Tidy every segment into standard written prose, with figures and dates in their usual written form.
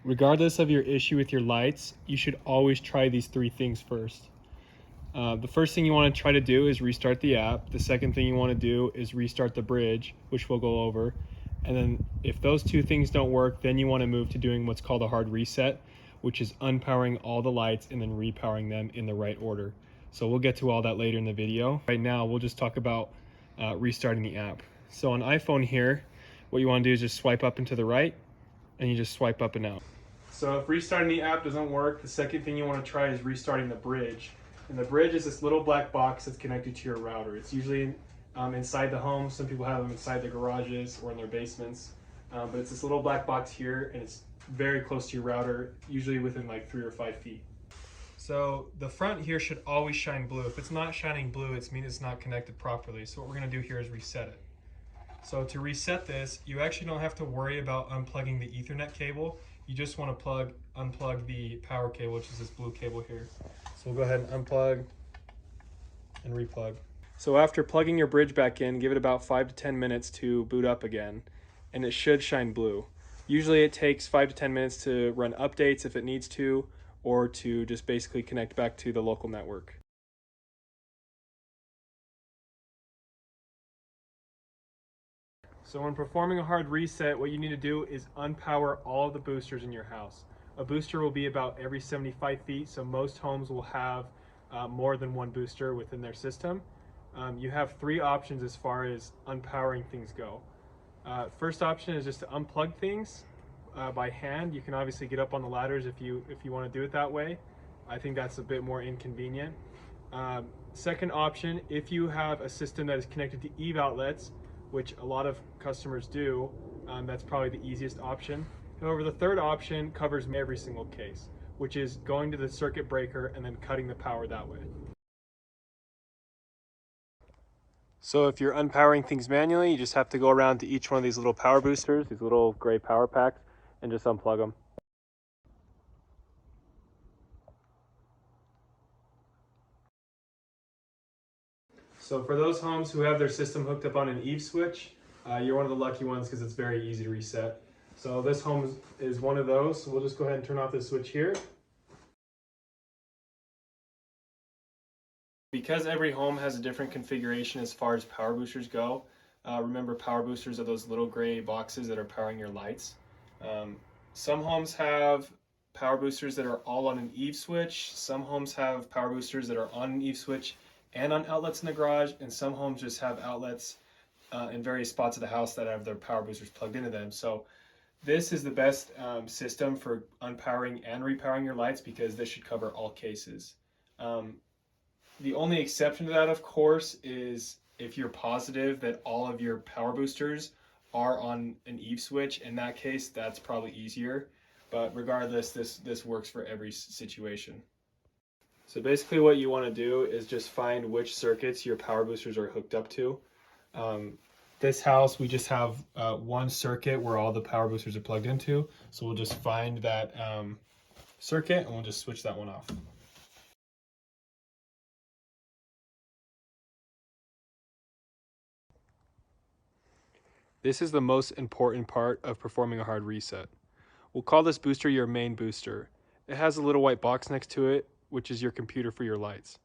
Regardless of your issue with your lights, you should always try these three things first. The first thing you want to try to do is restart the app. The second thing you want to do is restart the bridge, which we'll go over. And then if those two things don't work, then you want to move to doing what's called a hard reset, which is unpowering all the lights and then repowering them in the right order. So we'll get to all that later in the video. Right now, we'll just talk about restarting the app. So on iPhone here, what you want to do is just swipe up and to the right, and you just swipe up and out. So if restarting the app doesn't work, the second thing you want to try is restarting the bridge. And the bridge is this little black box that's connected to your router. It's usually inside the home. Some people have them inside their garages or in their basements. But it's this little black box here, and it's very close to your router, usually within like 3 or 5 feet. So the front here should always shine blue. If it's not shining blue, it means it's not connected properly. So what we're going to do here is reset it. So to reset this, you actually don't have to worry about unplugging the Ethernet cable. You just want to unplug the power cable, which is this blue cable here. So we'll go ahead and unplug and replug. So after plugging your bridge back in, give it about 5 to 10 minutes to boot up again, and it should shine blue. Usually it takes 5 to 10 minutes to run updates if it needs to, or to just basically connect back to the local network. So when performing a hard reset, what you need to do is unpower all of the boosters in your house. A booster will be about every 75 feet, so most homes will have more than one booster within their system. You have three options as far as unpowering things go. First option is just to unplug things by hand. You can obviously get up on the ladders if you want to do it that way. I think that's a bit more inconvenient. Second option, if you have a system that is connected to EVE outlets, which a lot of customers do, that's probably the easiest option. However, the third option covers every single case, which is going to the circuit breaker and then cutting the power that way. So if you're unpowering things manually, you just have to go around to each one of these little power boosters, these little gray power packs, and just unplug them. So for those homes who have their system hooked up on an EVE switch, you're one of the lucky ones because it's very easy to reset. So this home is one of those. So we'll just go ahead and turn off this switch here. Because every home has a different configuration as far as power boosters go, remember power boosters are those little gray boxes that are powering your lights. Some homes have power boosters that are all on an EVE switch. Some homes have power boosters that are on an EVE switch and on outlets in the garage, and some homes just have outlets in various spots of the house that have their power boosters plugged into them. So this is the best system for unpowering and repowering your lights because this should cover all cases. The only exception to that, of course, is if you're positive that all of your power boosters are on an EVE switch. In that case, that's probably easier. But regardless, this works for every situation. So basically what you want to do is just find which circuits your power boosters are hooked up to. This house, we just have one circuit where all the power boosters are plugged into. So we'll just find that circuit and we'll just switch that one off. This is the most important part of performing a hard reset. We'll call this booster your main booster. It has a little white box next to it, which is your computer for your lights.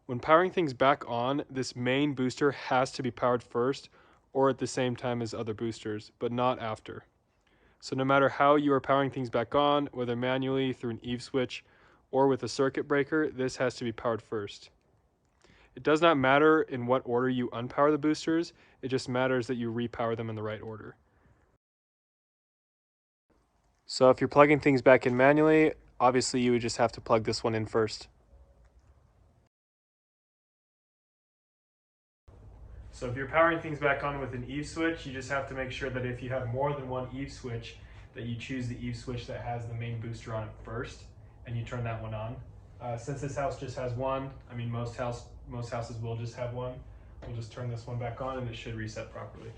When powering things back on, this main booster has to be powered first or at the same time as other boosters, but not after. So no matter how you are powering things back on, whether manually through an EVE switch or with a circuit breaker, this has to be powered first. It does not matter in what order you unpower the boosters, it just matters that you repower them in the right order. So if you're plugging things back in manually, obviously you would just have to plug this one in first. So if you're powering things back on with an EVE switch, you just have to make sure that if you have more than one EVE switch, that you choose the EVE switch that has the main booster on it first, and you turn that one on. Since this house just has one, I mean most houses will just have one, we'll just turn this one back on and it should reset properly.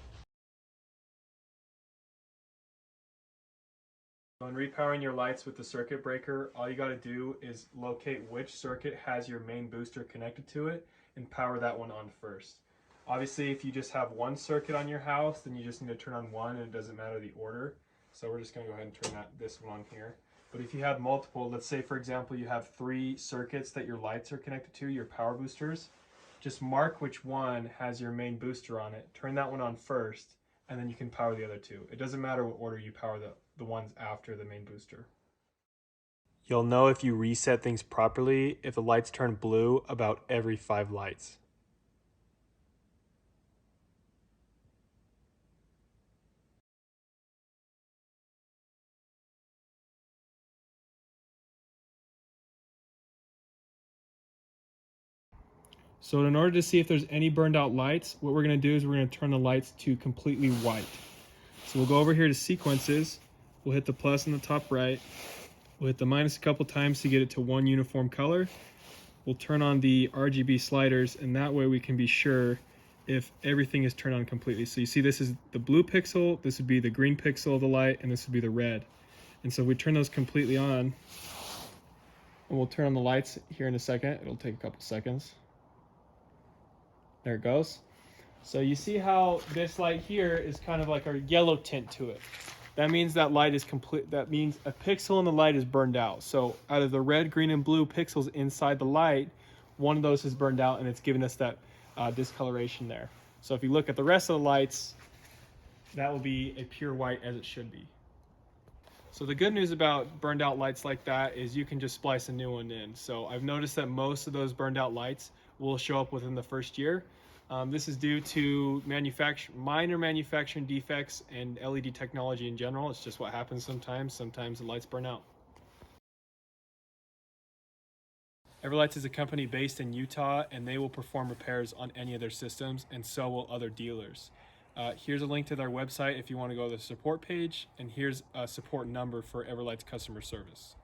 When repowering your lights with the circuit breaker, all you got to do is locate which circuit has your main booster connected to it and power that one on first. Obviously, if you just have one circuit on your house, then you just need to turn on one and it doesn't matter the order. So we're just going to go ahead and turn this one on here. But if you have multiple, let's say for example you have 3 circuits that your lights are connected to, your power boosters, just mark which one has your main booster on it, turn that one on first, and then you can power the other 2. It doesn't matter what order you power the ones after the main booster. You'll know if you reset things properly if the lights turn blue about every 5 lights. So in order to see if there's any burned out lights, what we're going to do is we're going to turn the lights to completely white. So we'll go over here to sequences, we'll hit the plus in the top right, we'll hit the minus a couple times to get it to one uniform color. We'll turn on the RGB sliders, and that way we can be sure if everything is turned on completely. So you see this is the blue pixel, this would be the green pixel of the light, and this would be the red. And so if we turn those completely on, and we'll turn on the lights here in a second, it'll take a couple seconds. There it goes. So you see how this light here is kind of like a yellow tint to it. That means that light is complete. That means a pixel in the light is burned out. So out of the red, green, and blue pixels inside the light, one of those is burned out, and it's giving us that discoloration there. So if you look at the rest of the lights, that will be a pure white as it should be. So the good news about burned out lights like that is you can just splice a new one in. So I've noticed that most of those burned out lights will show up within the first year. This is due to minor manufacturing defects and LED technology in general. It's just what happens sometimes. Sometimes the lights burn out. EverLights is a company based in Utah, and they will perform repairs on any of their systems, and so will other dealers. Here's a link to their website if you want to go to the support page, and here's a support number for EverLights customer service.